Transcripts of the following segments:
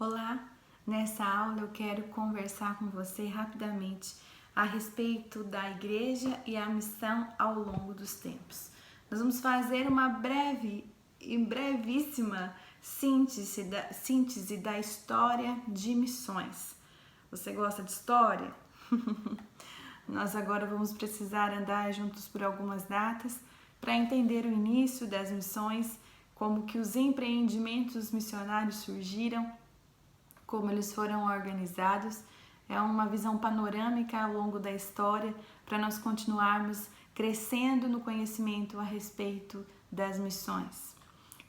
Olá, nessa aula eu quero conversar com você rapidamente a respeito da igreja e a missão ao longo dos tempos. Nós vamos fazer uma brevíssima síntese da história de missões. Você gosta de história? Nós agora vamos precisar andar juntos por algumas datas para entender o início das missões, como que os empreendimentos missionários surgiram, como eles foram organizados. É uma visão panorâmica ao longo da história para nós continuarmos crescendo no conhecimento a respeito das missões.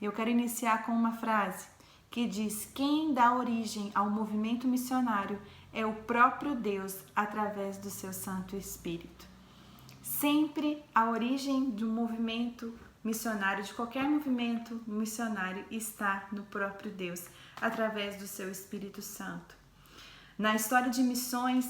Eu quero iniciar com uma frase que diz: quem dá origem ao movimento missionário é o próprio Deus através do seu Santo Espírito. Sempre a origem de um movimento missionário, de qualquer movimento missionário, está no próprio Deus, através do seu Espírito Santo. Na história de missões,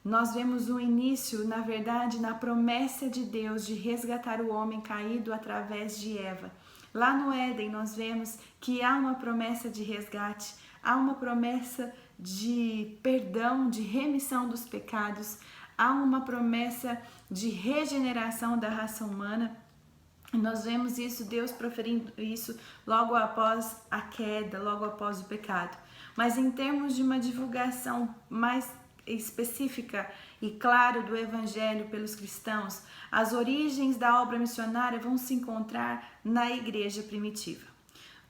nós vemos o início, na verdade, na promessa de Deus de resgatar o homem caído através de Eva. Lá no Éden, nós vemos que há uma promessa de resgate, há uma promessa de perdão, de remissão dos pecados, há uma promessa de regeneração da raça humana. Nós vemos isso, Deus proferindo isso logo após a queda, logo após o pecado. Mas em termos de uma divulgação mais específica e clara do Evangelho pelos cristãos, as origens da obra missionária vão se encontrar na igreja primitiva.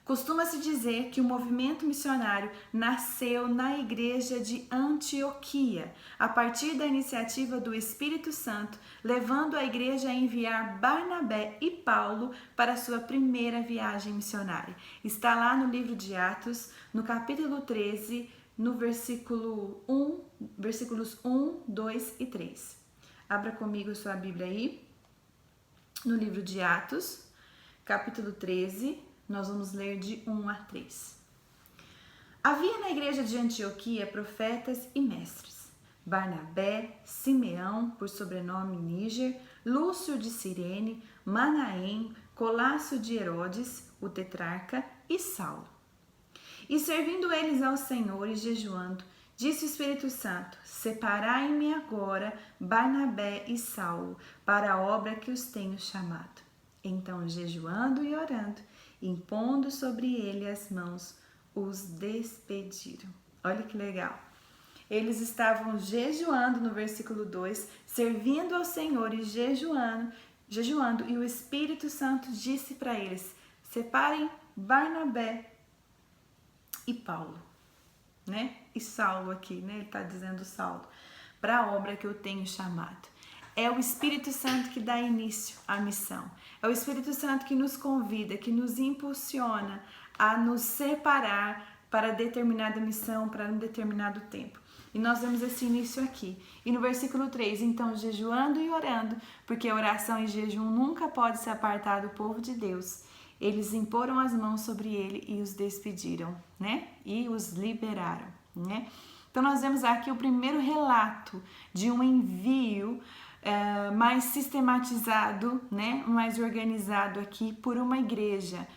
Costuma-se dizer que o movimento missionário nasceu na igreja de Antioquia, a partir da iniciativa do Espírito Santo, levando a igreja a enviar Barnabé e Paulo para a sua primeira viagem missionária. Está lá no livro de Atos, no capítulo 13, no versículos 1, 2 e 3. Abra comigo sua Bíblia aí, no livro de Atos, capítulo 13, nós vamos ler de 1 a 3. Havia na igreja de Antioquia profetas e mestres: Barnabé, Simeão, por sobrenome Níger, Lúcio de Cirene, Manaém, Colácio de Herodes, o tetrarca, e Saulo. E servindo eles ao Senhor e jejuando, disse o Espírito Santo: separai-me agora Barnabé e Saulo para a obra que os tenho chamado. Então, jejuando e orando, impondo sobre ele as mãos, os despediram. Olha que legal. Eles estavam jejuando no versículo 2, servindo ao Senhor e jejuando, e o Espírito Santo disse para eles: separem Barnabé e Paulo, né? E Saulo aqui, né? Ele está dizendo Saulo, para a obra que eu tenho chamado. É o Espírito Santo que dá início à missão. É o Espírito Santo que nos convida, que nos impulsiona a nos separar para determinada missão, para um determinado tempo. E nós vemos esse início aqui. E no versículo 3, então, jejuando e orando, porque oração e jejum nunca pode se apartar do povo de Deus, eles imporam as mãos sobre ele e os despediram, né? E os liberaram, né? Então, nós vemos aqui o primeiro relato de um envio mais sistematizado, né, mais organizado aqui por uma igreja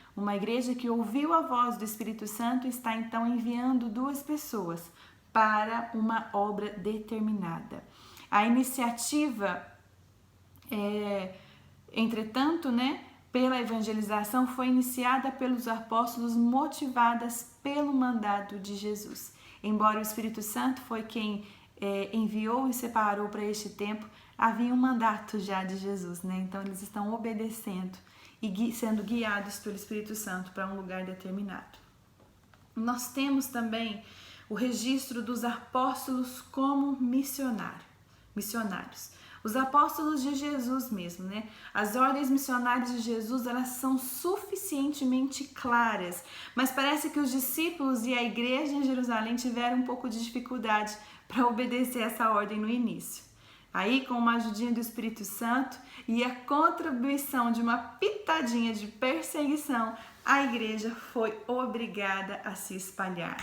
que ouviu a voz do Espírito Santo e está então enviando 2 pessoas para uma obra determinada. A iniciativa, entretanto, né, pela evangelização foi iniciada pelos apóstolos, motivadas pelo mandato de Jesus. Embora o Espírito Santo foi quem enviou e separou para este tempo, havia um mandato já de Jesus, né? Então eles estão obedecendo e sendo guiados pelo Espírito Santo para um lugar determinado. Nós temos também o registro dos apóstolos como missionários. Os apóstolos de Jesus mesmo, né? As ordens missionárias de Jesus, elas são suficientemente claras, mas parece que os discípulos e a igreja em Jerusalém tiveram um pouco de dificuldade para obedecer essa ordem no início. Aí, com uma ajudinha do Espírito Santo e a contribuição de uma pitadinha de perseguição, a igreja foi obrigada a se espalhar.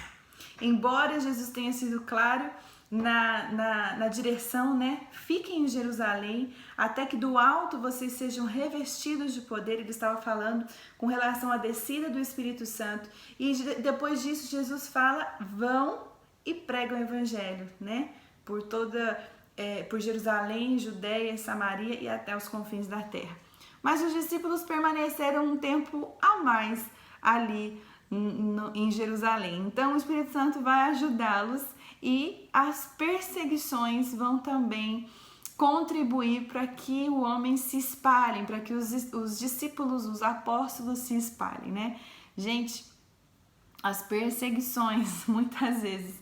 Embora Jesus tenha sido claro na direção, né? Fiquem em Jerusalém, até que do alto vocês sejam revestidos de poder. Ele estava falando com relação à descida do Espírito Santo. E depois disso, Jesus fala, vão e pregam o evangelho, né? Por Jerusalém, Judéia, Samaria e até os confins da terra. Mas os discípulos permaneceram um tempo a mais ali em Jerusalém. Então o Espírito Santo vai ajudá-los e as perseguições vão também contribuir para que o homem se espalhe, para que os discípulos, os apóstolos se espalhem, né? Gente, as perseguições, muitas vezes,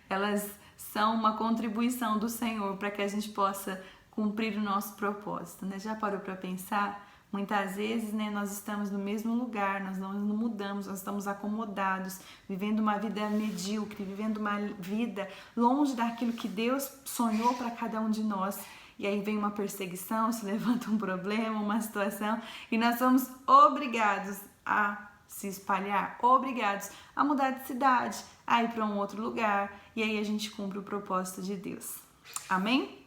elas são uma contribuição do Senhor para que a gente possa cumprir o nosso propósito, né? Já parou para pensar? Muitas vezes, né, nós estamos no mesmo lugar, nós não mudamos, nós estamos acomodados, vivendo uma vida medíocre, vivendo uma vida longe daquilo que Deus sonhou para cada um de nós. E aí vem uma perseguição, se levanta um problema, uma situação, e nós somos obrigados a se espalhar, obrigados a mudar de cidade, a ir para um outro lugar, e aí a gente cumpre o propósito de Deus. Amém?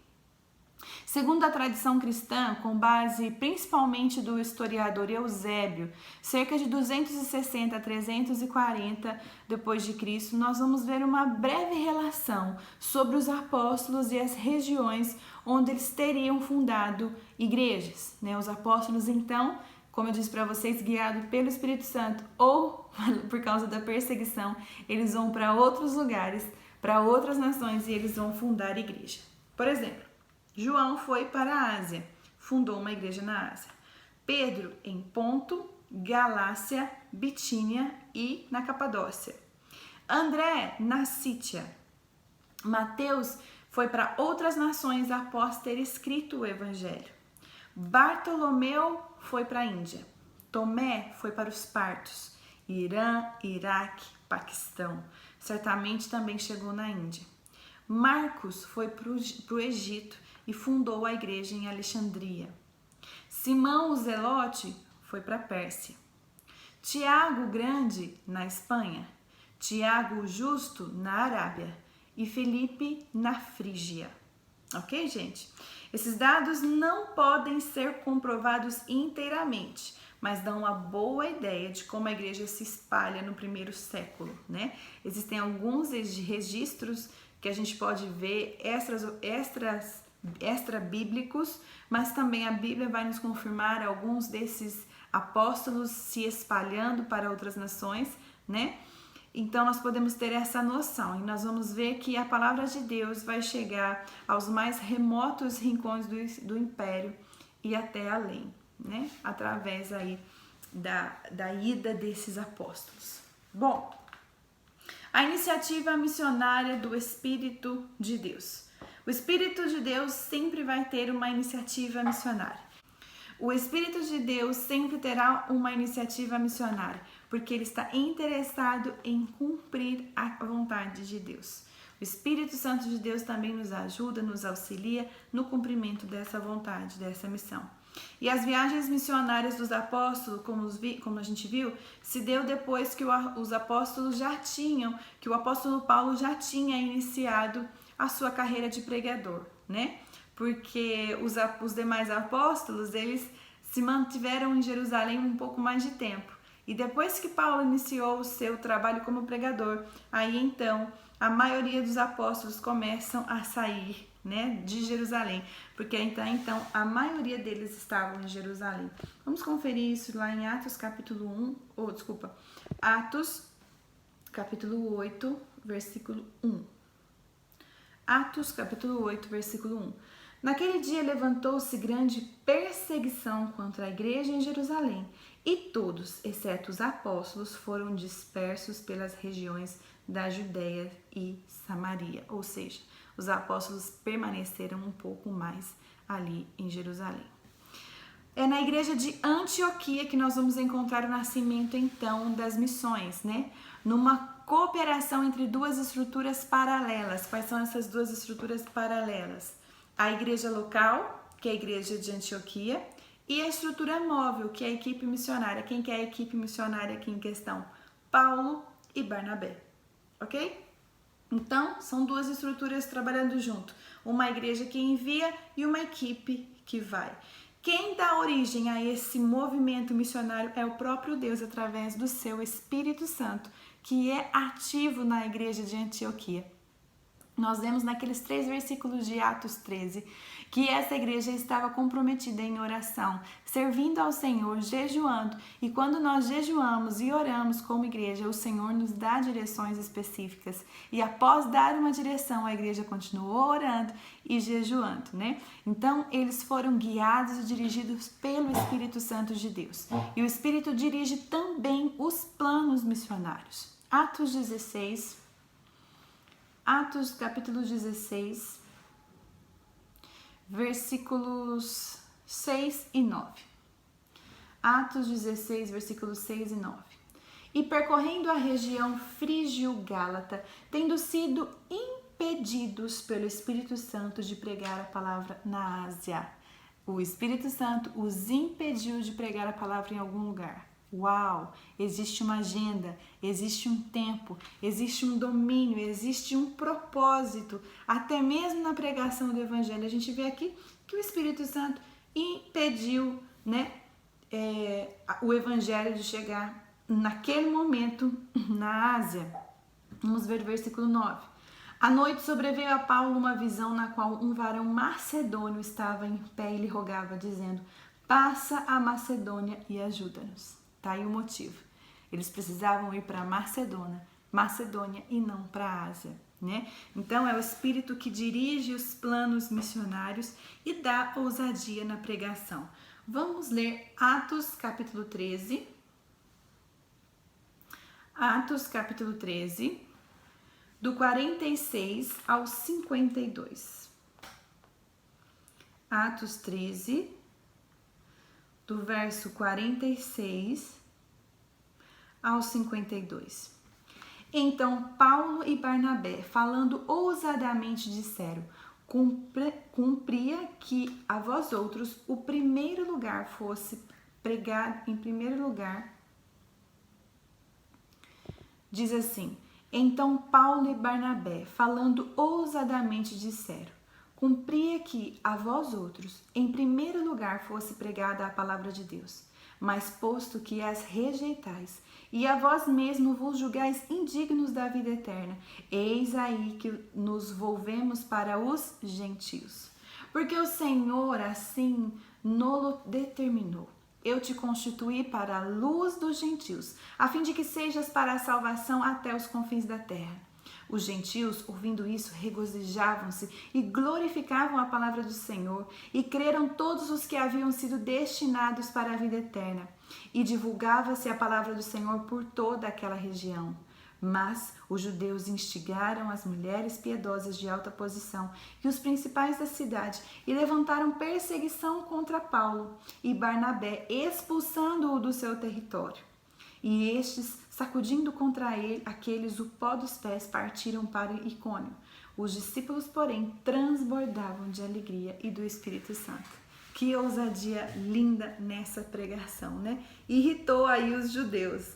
Segundo a tradição cristã, com base principalmente do historiador Eusébio, cerca de 260 a 340 depois de Cristo, nós vamos ver uma breve relação sobre os apóstolos e as regiões onde eles teriam fundado igrejas, né? Os apóstolos, então, como eu disse para vocês, guiados pelo Espírito Santo ou por causa da perseguição, eles vão para outros lugares, para outras nações e eles vão fundar igreja. Por exemplo, João foi para a Ásia, fundou uma igreja na Ásia. Pedro em Ponto, Galácia, Bitínia e na Capadócia. André na Sítia. Mateus foi para outras nações após ter escrito o Evangelho. Bartolomeu foi para a Índia. Tomé foi para os Partos. Irã, Iraque, Paquistão. Certamente também chegou na Índia. Marcos foi para o Egito e fundou a igreja em Alexandria. Simão o Zelote foi para a Pérsia. Tiago o Grande na Espanha. Tiago o Justo na Arábia. E Felipe na Frígia. Ok, gente? Esses dados não podem ser comprovados inteiramente, mas dão uma boa ideia de como a igreja se espalha no primeiro século, né? Existem alguns registros que a gente pode ver extra-bíblicos, mas também a Bíblia vai nos confirmar alguns desses apóstolos se espalhando para outras nações, né? Então nós podemos ter essa noção e nós vamos ver que a palavra de Deus vai chegar aos mais remotos rincões do império e até além, né? Através aí da ida desses apóstolos. Bom, a iniciativa missionária do Espírito de Deus. O Espírito de Deus sempre vai ter uma iniciativa missionária. O Espírito de Deus sempre terá uma iniciativa missionária, porque ele está interessado em cumprir a vontade de Deus. O Espírito Santo de Deus também nos ajuda, nos auxilia no cumprimento dessa vontade, dessa missão. E as viagens missionárias dos apóstolos, como a gente viu, se deu depois que os apóstolos que o apóstolo Paulo já tinha iniciado a sua carreira de pregador, né? Porque os demais apóstolos, eles se mantiveram em Jerusalém um pouco mais de tempo. E depois que Paulo iniciou o seu trabalho como pregador, aí então a maioria dos apóstolos começam a sair, né, de Jerusalém, porque então a maioria deles estavam em Jerusalém. Vamos conferir isso lá em Atos capítulo 8, versículo 1. Atos capítulo 8, versículo 1. Naquele dia levantou-se grande perseguição contra a igreja em Jerusalém, e todos, exceto os apóstolos, foram dispersos pelas regiões da Judéia e Samaria. Ou seja, os apóstolos permaneceram um pouco mais ali em Jerusalém. É na igreja de Antioquia que nós vamos encontrar o nascimento, então, das missões, né? Numa cooperação entre duas estruturas paralelas. Quais são essas duas estruturas paralelas? A igreja local, que é a igreja de Antioquia, e a estrutura móvel, que é a equipe missionária. Quem que é a equipe missionária aqui em questão? Paulo e Barnabé, ok? Então, são duas estruturas trabalhando junto. Uma igreja que envia e uma equipe que vai. Quem dá origem a esse movimento missionário é o próprio Deus, através do seu Espírito Santo, que é ativo na igreja de Antioquia. Nós vemos naqueles 3 versículos de Atos 13 que essa igreja estava comprometida em oração, servindo ao Senhor, jejuando. E quando nós jejuamos e oramos como igreja, o Senhor nos dá direções específicas. E após dar uma direção, a igreja continuou orando e jejuando, né? Então, eles foram guiados e dirigidos pelo Espírito Santo de Deus. E o Espírito dirige também os planos missionários. Atos capítulo 16, versículos 6 e 9. Atos 16, versículos 6 e 9. E percorrendo a região frígio-gálata, tendo sido impedidos pelo Espírito Santo de pregar a palavra na Ásia. O Espírito Santo os impediu de pregar a palavra em algum lugar. Uau! Existe uma agenda, existe um tempo, existe um domínio, existe um propósito. Até mesmo na pregação do Evangelho, a gente vê aqui que o Espírito Santo impediu, né, o Evangelho de chegar naquele momento na Ásia. Vamos ver o versículo 9. À noite sobreveio a Paulo uma visão na qual um varão macedônio estava em pé e lhe rogava, dizendo: passa a Macedônia e ajuda-nos. Tá aí o motivo. Eles precisavam ir para Macedônia e não para a Ásia, né? Então é o Espírito que dirige os planos missionários e dá ousadia na pregação. Vamos ler Atos capítulo 13. Atos capítulo 13, do 46 ao 52. Atos 13, do verso 46 ao 52. Então Paulo e Barnabé, falando ousadamente, disseram: cumpria que a vós outros o primeiro lugar fosse pregado em primeiro lugar. Diz assim: então Paulo e Barnabé, falando ousadamente, disseram: cumpria que a vós outros, em primeiro lugar, fosse pregada a palavra de Deus. Mas posto que as rejeitais, e a vós mesmo vos julgais indignos da vida eterna, eis aí que nos volvemos para os gentios. Porque o Senhor assim nolo determinou. Eu te constituí para a luz dos gentios, a fim de que sejas para a salvação até os confins da terra. Os gentios, ouvindo isso, regozijavam-se e glorificavam a palavra do Senhor, e creram todos os que haviam sido destinados para a vida eterna. E divulgava-se a palavra do Senhor por toda aquela região. Mas os judeus instigaram as mulheres piedosas de alta posição e os principais da cidade e levantaram perseguição contra Paulo e Barnabé, expulsando-o do seu território. E estes, sacudindo contra ele aqueles o pó dos pés, partiram para Icônio. Os discípulos, porém, transbordavam de alegria e do Espírito Santo. Que ousadia linda nessa pregação, né? Irritou aí os judeus.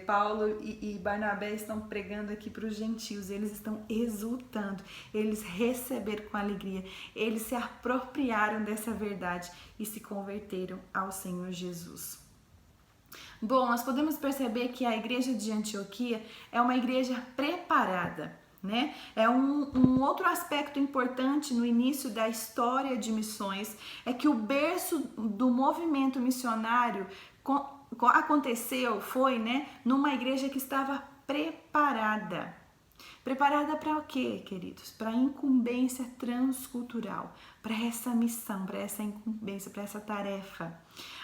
Paulo e Barnabé estão pregando aqui para os gentios, eles estão exultando, eles receberam com alegria, eles se apropriaram dessa verdade e se converteram ao Senhor Jesus. Bom, nós podemos perceber que a igreja de Antioquia é uma igreja preparada, né? É um outro aspecto importante no início da história de missões, é que o berço do movimento missionário foi, né, numa igreja que estava preparada. Preparada para o quê, queridos? Para a incumbência transcultural, para essa missão, para essa incumbência, para essa tarefa.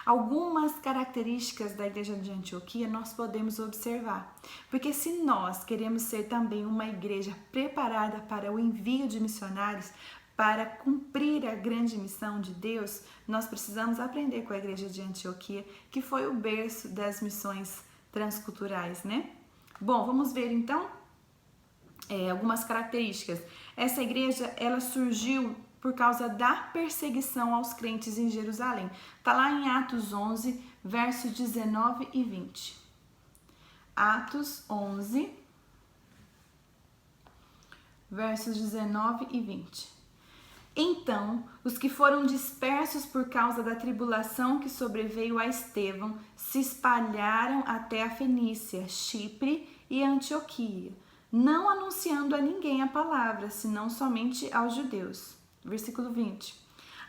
Algumas características da igreja de Antioquia nós podemos observar, porque se nós queremos ser também uma igreja preparada para o envio de missionários, para cumprir a grande missão de Deus, nós precisamos aprender com a igreja de Antioquia, que foi o berço das missões transculturais, né? Bom, vamos ver então algumas características. Essa igreja, ela surgiu por causa da perseguição aos crentes em Jerusalém. Está lá em Atos 11, versos 19 e 20. Atos 11, versos 19 e 20. Então, os que foram dispersos por causa da tribulação que sobreveio a Estevão se espalharam até a Fenícia, Chipre e Antioquia, não anunciando a ninguém a palavra, senão somente aos judeus. Versículo 20.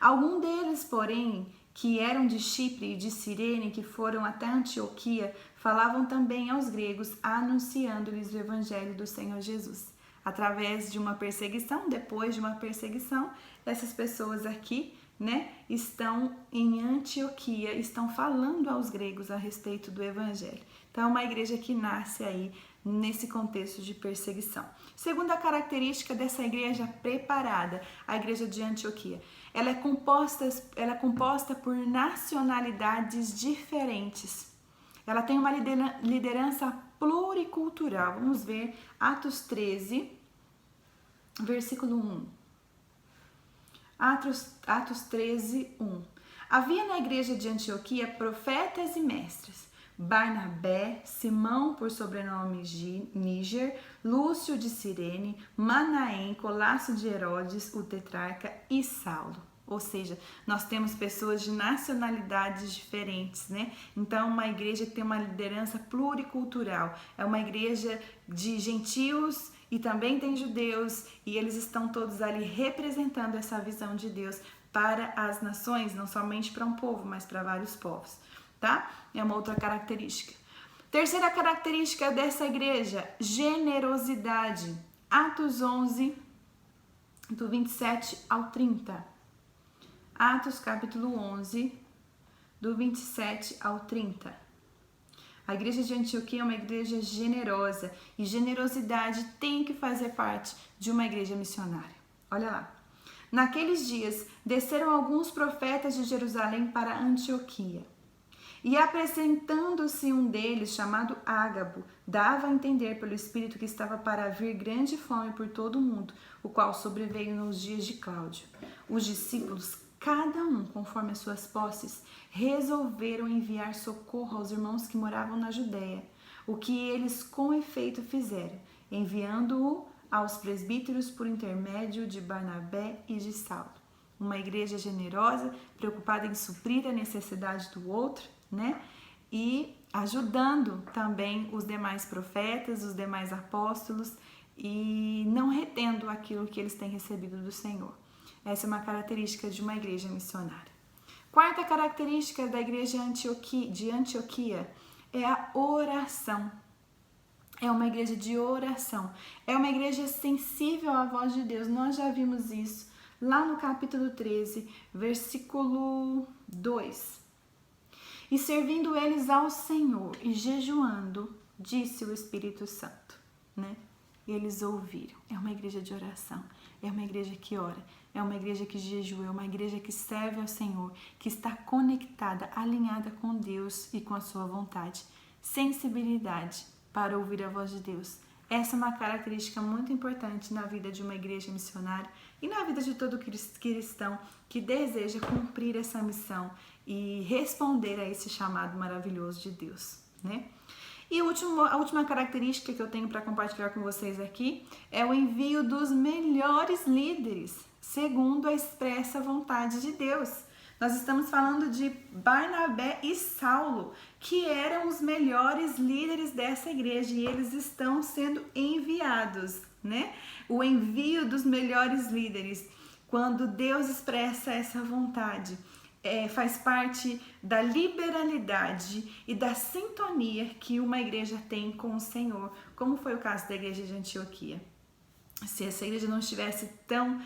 Alguns deles, porém, que eram de Chipre e de Cirene, que foram até Antioquia, falavam também aos gregos, anunciando-lhes o evangelho do Senhor Jesus. Através de uma perseguição, depois de uma perseguição, essas pessoas aqui, estão em Antioquia, estão falando aos gregos a respeito do evangelho. Então, é uma igreja que nasce aí nesse contexto de perseguição. Segunda característica dessa igreja preparada, a igreja de Antioquia, ela é composta por nacionalidades diferentes. Ela tem uma liderança pluricultural. Vamos ver Atos 13, versículo 1. Atos 13, 1. Havia na igreja de Antioquia profetas e mestres: Barnabé, Simão, por sobrenome Níger, Lúcio de Cirene, Manaém, Colácio de Herodes, o tetrarca, e Saulo. Ou seja, nós temos pessoas de nacionalidades diferentes, Então, uma igreja que tem uma liderança pluricultural. É uma igreja de gentios e também tem judeus, e eles estão todos ali representando essa visão de Deus para as nações, não somente para um povo, mas para vários povos, tá? É uma outra característica. Terceira característica dessa igreja, generosidade. Atos 11, do 27 ao 30. Atos capítulo 11, do 27 ao 30. A igreja de Antioquia é uma igreja generosa e generosidade tem que fazer parte de uma igreja missionária. Olha lá. Naqueles dias, desceram alguns profetas de Jerusalém para Antioquia. E apresentando-se um deles, chamado Ágabo, dava a entender pelo Espírito que estava para vir grande fome por todo o mundo, o qual sobreveio nos dias de Cláudio. Os discípulos, cada um conforme as suas posses, resolveram enviar socorro aos irmãos que moravam na Judéia, o que eles com efeito fizeram, enviando-o aos presbíteros por intermédio de Barnabé e de Saulo. Uma igreja generosa, preocupada em suprir a necessidade do outro, e ajudando também os demais profetas, os demais apóstolos, e não retendo aquilo que eles têm recebido do Senhor. Essa é uma característica de uma igreja missionária. Quarta característica da igreja de Antioquia é a oração. É uma igreja de oração. É uma igreja sensível à voz de Deus. Nós já vimos isso lá no capítulo 13, versículo 2. E servindo eles ao Senhor e jejuando, disse o Espírito Santo, E eles ouviram. É uma igreja de oração. É uma igreja que ora. É uma igreja que jejua. É uma igreja que serve ao Senhor, que está conectada, alinhada com Deus e com a sua vontade. Sensibilidade para ouvir a voz de Deus. Essa é uma característica muito importante na vida de uma igreja missionária e na vida de todo cristão que deseja cumprir essa missão e responder a esse chamado maravilhoso de Deus, E a última característica que eu tenho para compartilhar com vocês aqui é o envio dos melhores líderes, segundo a expressa vontade de Deus. Nós estamos falando de Barnabé e Saulo, que eram os melhores líderes dessa igreja e eles estão sendo enviados, O envio dos melhores líderes, quando Deus expressa essa vontade, faz parte da liberalidade e da sintonia que uma igreja tem com o Senhor, como foi o caso da igreja de Antioquia. Se essa igreja não estivesse tão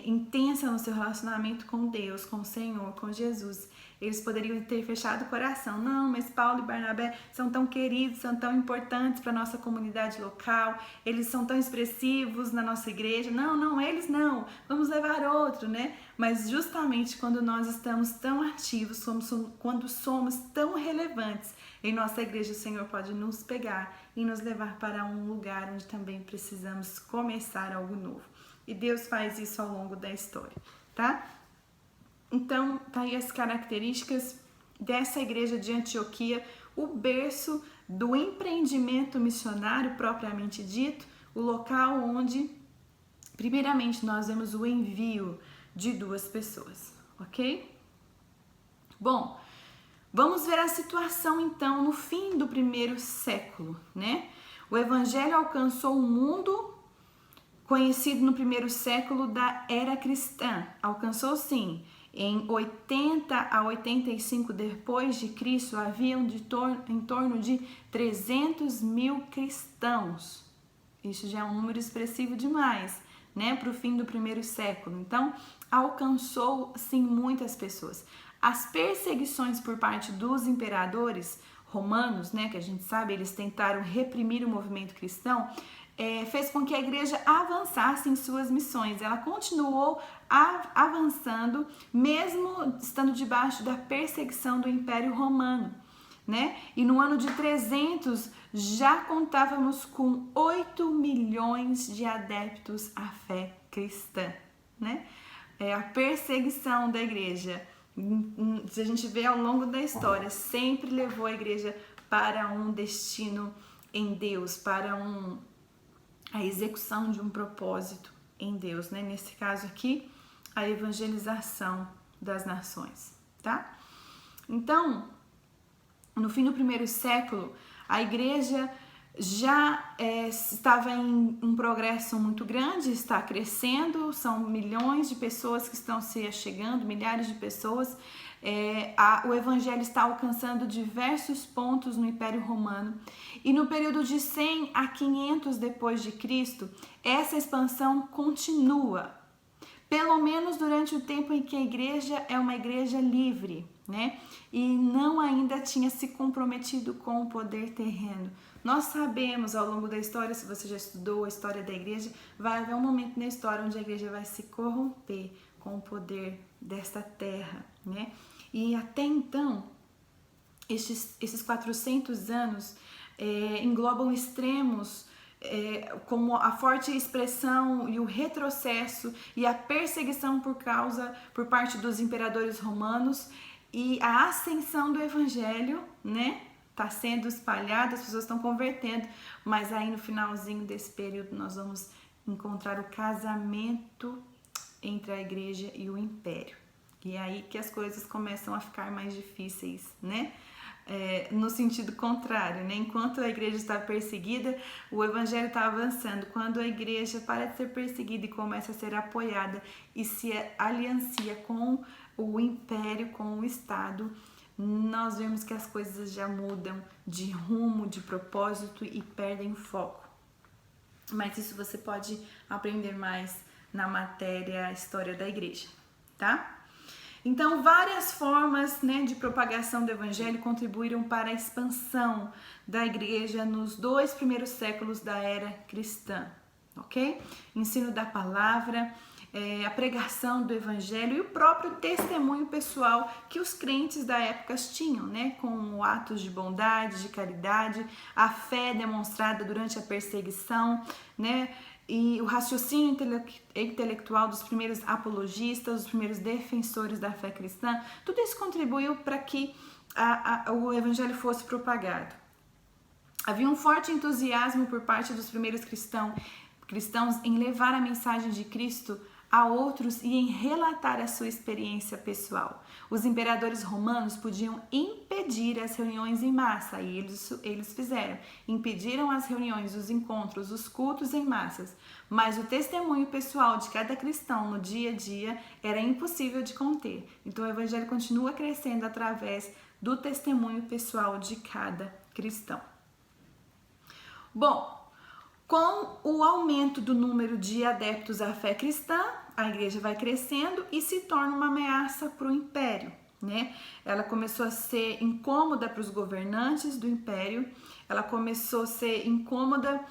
intensa no seu relacionamento com Deus, com o Senhor, com Jesus, eles poderiam ter fechado o coração. Não, mas Paulo e Barnabé são tão queridos, são tão importantes para a nossa comunidade local, eles são tão expressivos na nossa igreja. Não, eles não, vamos levar outro, Mas justamente quando nós estamos tão ativos, quando somos tão relevantes em nossa igreja, o Senhor pode nos pegar e nos levar para um lugar onde também precisamos começar algo novo. E Deus faz isso ao longo da história, tá? Então, tá aí as características dessa igreja de Antioquia, o berço do empreendimento missionário propriamente dito, o local onde, primeiramente, nós vemos o envio de 2 pessoas, ok? Bom, vamos ver a situação então no fim do primeiro século, né? O evangelho alcançou o mundo conhecido no primeiro século da era cristã. Alcançou sim. Em 80 a 85 depois de Cristo, haviam em torno de 300 mil cristãos. Isso já é um número expressivo demais, né, para o fim do primeiro século. Então, alcançou sim muitas pessoas. As perseguições por parte dos imperadores romanos, né, que a gente sabe, eles tentaram reprimir o movimento cristão, fez com que a igreja avançasse em suas missões. Ela continuou avançando, mesmo estando debaixo da perseguição do Império Romano, né? E no ano de 300 já contávamos com 8 milhões de adeptos à fé cristã, né? A perseguição da igreja, se a gente vê ao longo da história, sempre levou a igreja para um destino em Deus, para a execução de um propósito em Deus, né? Nesse caso aqui, a evangelização das nações, tá? Então, no fim do primeiro século, a igreja já estava em um progresso muito grande, está crescendo, são milhões de pessoas que estão se achegando, milhares de pessoas. O evangelho está alcançando diversos pontos no Império Romano, e no período de 100 a 500 depois de Cristo, essa expansão continua, pelo menos durante o tempo em que a igreja é uma igreja livre, né? E não ainda tinha se comprometido com o poder terreno. Nós sabemos ao longo da história, se você já estudou a história da igreja, vai haver um momento na história onde a igreja vai se corromper com o poder desta terra, né? E até então, esses 400 anos englobam extremos como a forte expressão e o retrocesso e a perseguição por parte dos imperadores romanos, e a ascensão do evangelho, né? Está sendo espalhado, as pessoas estão convertendo, mas aí no finalzinho desse período nós vamos encontrar o casamento entre a igreja e o império. E é aí que as coisas começam a ficar mais difíceis, né? No sentido contrário, né? Enquanto a igreja está perseguida, o evangelho está avançando. Quando a igreja para de ser perseguida e começa a ser apoiada e se aliancia com o império, com o Estado, nós vemos que as coisas já mudam de rumo, de propósito e perdem foco. Mas isso você pode aprender mais na matéria História da Igreja, tá? Então, várias formas, né, de propagação do evangelho contribuíram para a expansão da igreja nos 2 primeiros séculos da era cristã, ok? Ensino da palavra, a pregação do evangelho e o próprio testemunho pessoal que os crentes da época tinham, né, com atos de bondade, de caridade, a fé demonstrada durante a perseguição, né, e o raciocínio intelectual dos primeiros apologistas, dos primeiros defensores da fé cristã. Tudo isso contribuiu para que o evangelho fosse propagado. Havia um forte entusiasmo por parte dos primeiros cristãos em levar a mensagem de Cristo a outros e em relatar a sua experiência pessoal. Os imperadores romanos podiam impedir as reuniões em massa, e eles fizeram. Impediram as reuniões, os encontros, os cultos em massas, mas o testemunho pessoal de cada cristão no dia a dia era impossível de conter. Então o evangelho continua crescendo através do testemunho pessoal de cada cristão. Bom, com o aumento do número de adeptos à fé cristã, a igreja vai crescendo e se torna uma ameaça para o império, né? Ela começou a ser incômoda para os governantes do império, ela começou a ser incômoda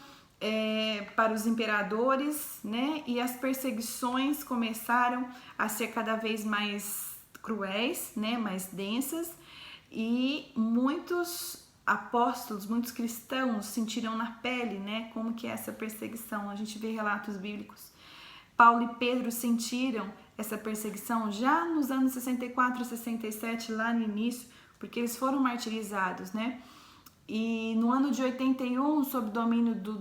para os imperadores, né? E as perseguições começaram a ser cada vez mais cruéis, né? Mais densas, e muitos apóstolos, muitos cristãos sentiram na pele, né, como que é essa perseguição. A gente vê relatos bíblicos. Paulo e Pedro sentiram essa perseguição já nos anos 64 e 67, lá no início, porque eles foram martirizados, né? E no ano de 81, sob domínio do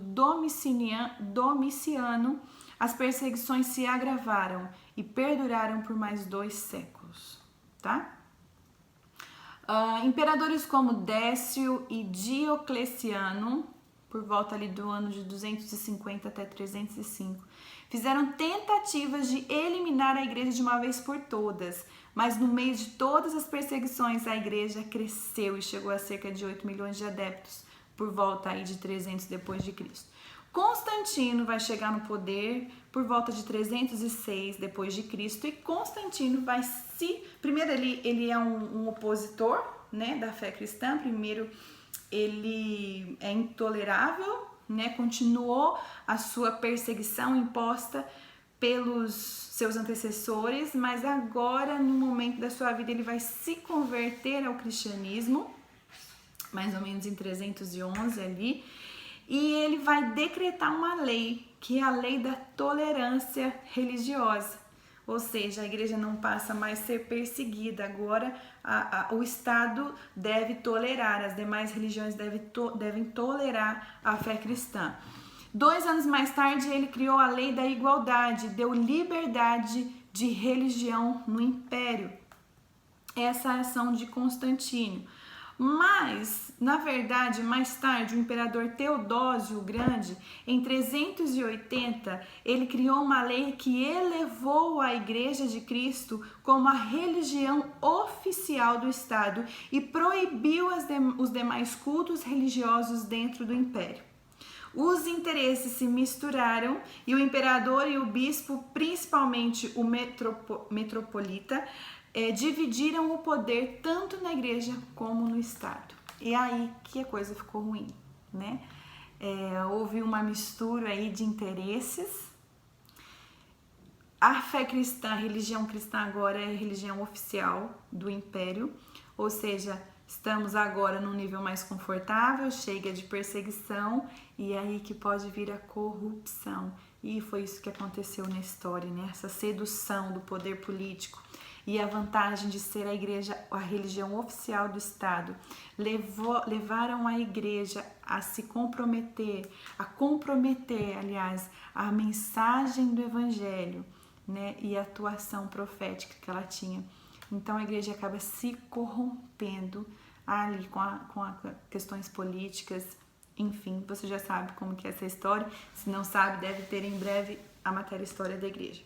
Domiciano, as perseguições se agravaram e perduraram por mais 2 séculos, tá? Imperadores como Décio e Diocleciano, por volta ali do ano de 250 até 305, fizeram tentativas de eliminar a igreja de uma vez por todas, mas no meio de todas as perseguições a igreja cresceu e chegou a cerca de 8 milhões de adeptos por volta aí de 300 depois de Cristo. Constantino vai chegar no poder por volta de 306 depois de Cristo e Constantino vai primeiro ele é um opositor, né, da fé cristã. Primeiro ele é intolerável, né, continuou a sua perseguição imposta pelos seus antecessores, mas agora no momento da sua vida ele vai se converter ao cristianismo, mais ou menos em 311 ali. E ele vai decretar uma lei, que é a lei da tolerância religiosa. Ou seja, a igreja não passa mais a ser perseguida. Agora o Estado deve tolerar, as demais religiões devem tolerar a fé cristã. 2 anos mais tarde, ele criou a lei da igualdade, deu liberdade de religião no império. Essa é a ação de Constantino. Mas, na verdade, mais tarde, o imperador Teodósio o Grande, em 380, ele criou uma lei que elevou a Igreja de Cristo como a religião oficial do Estado e proibiu os demais cultos religiosos dentro do império. Os interesses se misturaram e o imperador e o bispo, principalmente o metropolita, dividiram o poder tanto na igreja como no Estado. E aí que a coisa ficou ruim, né? Houve uma mistura aí de interesses. A fé cristã, a religião cristã agora é a religião oficial do império, ou seja, estamos agora num nível mais confortável, chega de perseguição, e é aí que pode vir a corrupção. E foi isso que aconteceu na história, né? Essa sedução do poder político e a vantagem de ser a igreja, a religião oficial do Estado, levaram a igreja a se comprometer, aliás, a mensagem do evangelho, né? E a atuação profética que ela tinha. Então a igreja acaba se corrompendo ali com questões políticas. Enfim, você já sabe como que é essa história. Se não sabe, deve ter em breve a matéria História da Igreja.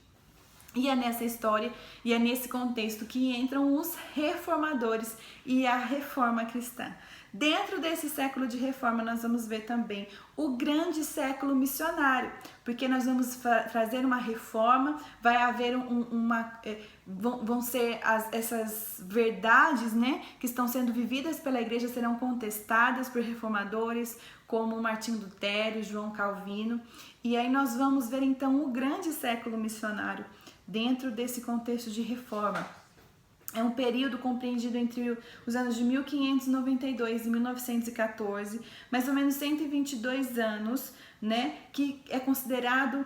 E é nessa história e é nesse contexto que entram os reformadores e a reforma cristã. Dentro desse século de reforma, nós vamos ver também o grande século missionário, porque nós vamos trazer uma reforma, vai haver vão ser essas verdades, né, que estão sendo vividas pela igreja serão contestadas por reformadores como Martinho Lutero, João Calvino, e aí nós vamos ver então o grande século missionário dentro desse contexto de reforma. É um período compreendido entre os anos de 1592 e 1914, mais ou menos 122 anos, né, que é considerado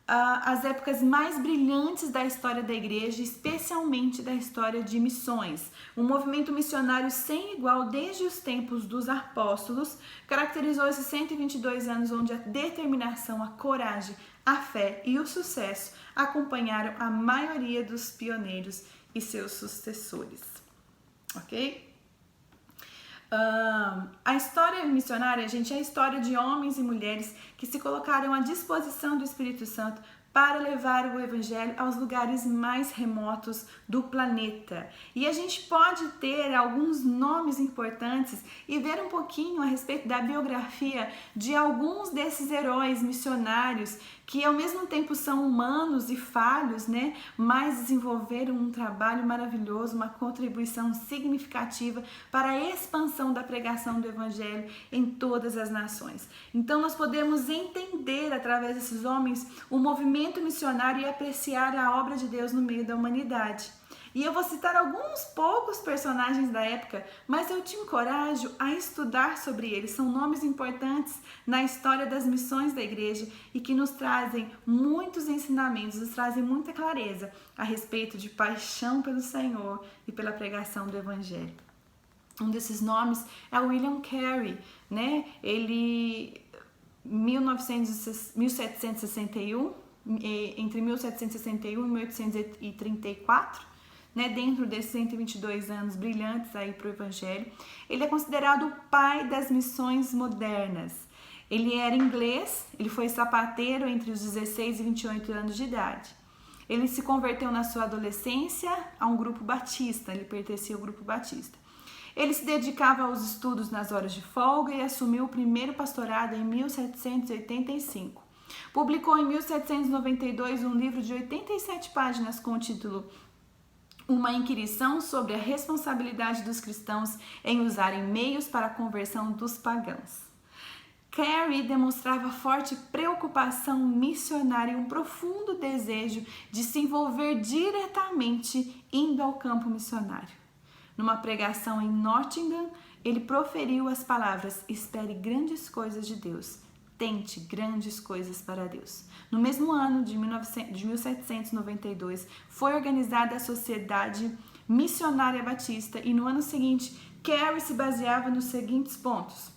as épocas mais brilhantes da história da igreja, especialmente da história de missões. Um movimento missionário sem igual desde os tempos dos apóstolos caracterizou esses 122 anos onde a determinação, a coragem, a fé e o sucesso acompanharam a maioria dos pioneiros e seus sucessores, ok? A história missionária, gente, é a história de homens e mulheres que se colocaram à disposição do Espírito Santo para levar o evangelho aos lugares mais remotos do planeta. E a gente pode ter alguns nomes importantes e ver um pouquinho a respeito da biografia de alguns desses heróis missionários que ao mesmo tempo são humanos e falhos, né? Mas desenvolveram um trabalho maravilhoso, uma contribuição significativa para a expansão da pregação do evangelho em todas as nações. Então nós podemos entender através desses homens o movimento missionário e apreciar a obra de Deus no meio da humanidade. E eu vou citar alguns poucos personagens da época, mas eu te encorajo a estudar sobre eles. São nomes importantes na história das missões da igreja e que nos trazem muitos ensinamentos, nos trazem muita clareza a respeito de paixão pelo Senhor e pela pregação do Evangelho. Um desses nomes é William Carey, né? Ele 1761, entre 1761 e 1834, né, dentro desses 122 anos brilhantes aí para o Evangelho, ele é considerado o pai das missões modernas. Ele era inglês, ele foi sapateiro entre os 16 e 28 anos de idade. Ele se converteu na sua adolescência a um grupo batista, ele pertencia ao grupo batista. Ele se dedicava aos estudos nas horas de folga e assumiu o primeiro pastorado em 1785. Publicou em 1792 um livro de 87 páginas com o título Uma Inquirição sobre a responsabilidade dos cristãos em usarem meios para a conversão dos pagãos. Carey demonstrava forte preocupação missionária e um profundo desejo de se envolver diretamente indo ao campo missionário. Numa pregação em Nottingham, ele proferiu as palavras: espere grandes coisas de Deus, tente grandes coisas para Deus. No mesmo ano de 1792, foi organizada a Sociedade Missionária Batista e no ano seguinte, Carey se baseava nos seguintes pontos: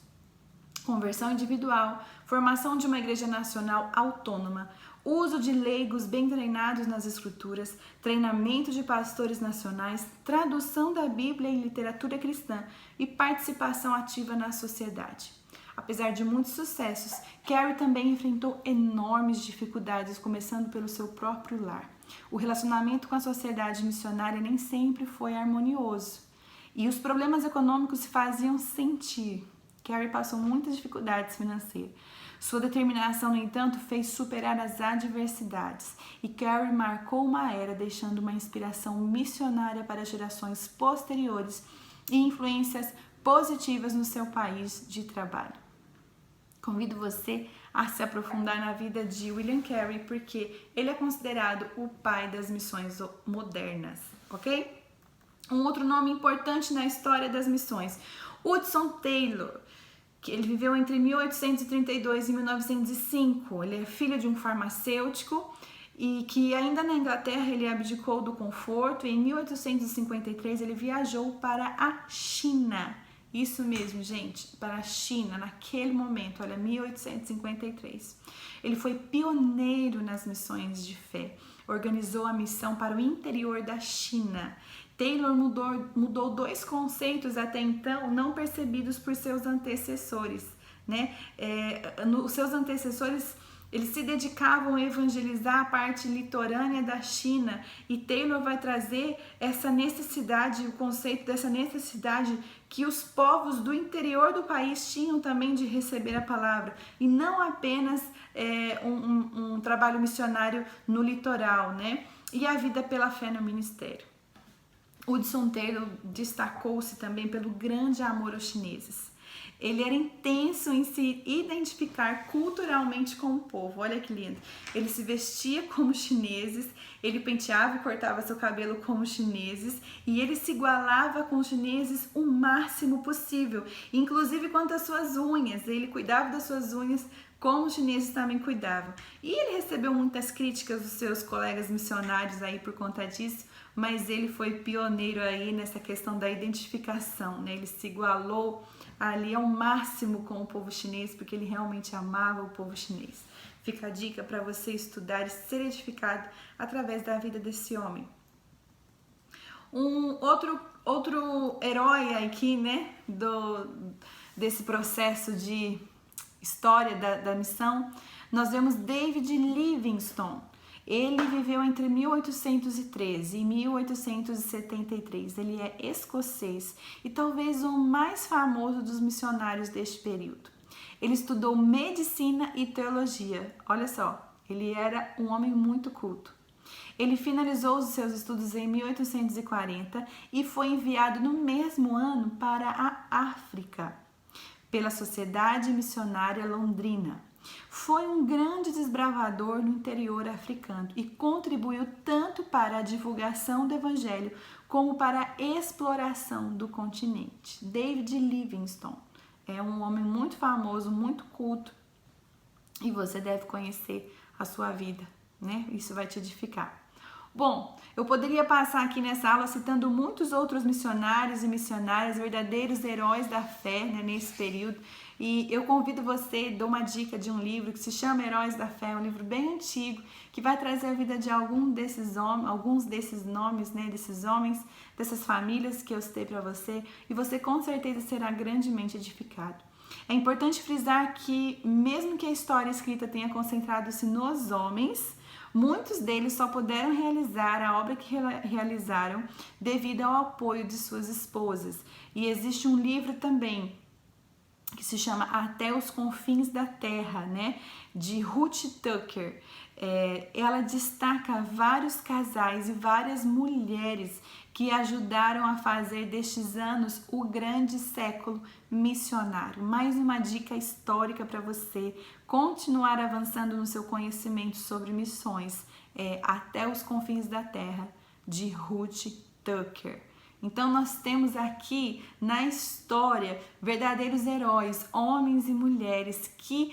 conversão individual, formação de uma igreja nacional autônoma, uso de leigos bem treinados nas escrituras, treinamento de pastores nacionais, tradução da Bíblia em literatura cristã e participação ativa na sociedade. Apesar de muitos sucessos, Carey também enfrentou enormes dificuldades, começando pelo seu próprio lar. O relacionamento com a sociedade missionária nem sempre foi harmonioso e os problemas econômicos se faziam sentir. Carey passou muitas dificuldades financeiras. Sua determinação, no entanto, fez superar as adversidades e Carey marcou uma era, deixando uma inspiração missionária para gerações posteriores e influências positivas no seu país de trabalho. Convido você a se aprofundar na vida de William Carey, porque ele é considerado o pai das missões modernas, ok? Um outro nome importante na história das missões, Hudson Taylor, que ele viveu entre 1832 e 1905. Ele é filho de um farmacêutico e que ainda na Inglaterra ele abdicou do conforto e em 1853 ele viajou para a China. Isso mesmo, gente, para a China, naquele momento, olha, 1853. Ele foi pioneiro nas missões de fé, organizou a missão para o interior da China. Taylor mudou dois conceitos até então não percebidos por seus antecessores, né? Os seus antecessores, eles se dedicavam a evangelizar a parte litorânea da China e Taylor vai trazer essa necessidade, o conceito dessa necessidade que os povos do interior do país tinham também de receber a palavra e não apenas um trabalho missionário no litoral, né? E a vida pela fé no ministério. Hudson Taylor destacou-se também pelo grande amor aos chineses. Ele era intenso em se identificar culturalmente com o povo. Olha que lindo. Ele se vestia como chineses, ele penteava e cortava seu cabelo como chineses e ele se igualava com os chineses o máximo possível, inclusive quanto às suas unhas. Ele cuidava das suas unhas como os chineses também cuidavam. E ele recebeu muitas críticas dos seus colegas missionários aí por conta disso, mas ele foi pioneiro aí nessa questão da identificação, né? Ele se igualou ali ao máximo com o povo chinês, porque ele realmente amava o povo chinês. Fica a dica para você estudar e ser edificado através da vida desse homem. Um outro herói aqui, né, desse processo de história da missão, nós vemos David Livingstone. Ele viveu entre 1813 e 1873. Ele é escocês e talvez o mais famoso dos missionários deste período. Ele estudou medicina e teologia. Olha só, ele era um homem muito culto. Ele finalizou os seus estudos em 1840 e foi enviado no mesmo ano para a África pela Sociedade Missionária Londrina. Foi um grande desbravador no interior africano e contribuiu tanto para a divulgação do evangelho como para a exploração do continente. David Livingstone é um homem muito famoso, muito culto e você deve conhecer a sua vida, né? Isso vai te edificar. Bom, eu poderia passar aqui nessa aula citando muitos outros missionários e missionárias, verdadeiros heróis da fé, né, nesse período. E eu convido você, dou uma dica de um livro que se chama Heróis da Fé, um livro bem antigo, que vai trazer a vida de alguns desses nomes, né, desses homens, dessas famílias que eu citei para você, e você com certeza será grandemente edificado. É importante frisar que, mesmo que a história escrita tenha concentrado-se nos homens, muitos deles só puderam realizar a obra que realizaram devido ao apoio de suas esposas. E existe um livro também que se chama Até os Confins da Terra, né, de Ruth Tucker. Ela destaca vários casais e várias mulheres que ajudaram a fazer destes anos o grande século missionário. Mais uma dica histórica para você continuar avançando no seu conhecimento sobre missões. Até os Confins da Terra, de Ruth Tucker. Então nós temos aqui na história verdadeiros heróis, homens e mulheres que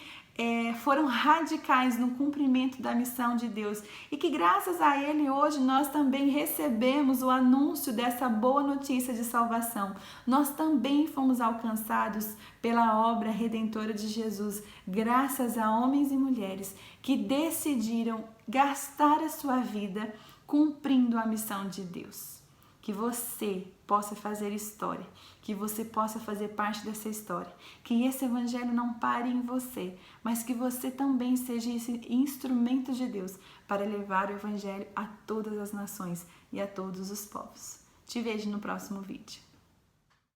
foram radicais no cumprimento da missão de Deus e que graças a ele hoje nós também recebemos o anúncio dessa boa notícia de salvação. Nós também fomos alcançados pela obra redentora de Jesus, graças a homens e mulheres que decidiram gastar a sua vida cumprindo a missão de Deus. Que você possa fazer história, que você possa fazer parte dessa história, que esse evangelho não pare em você, mas que você também seja esse instrumento de Deus para levar o evangelho a todas as nações e a todos os povos. Te vejo no próximo vídeo.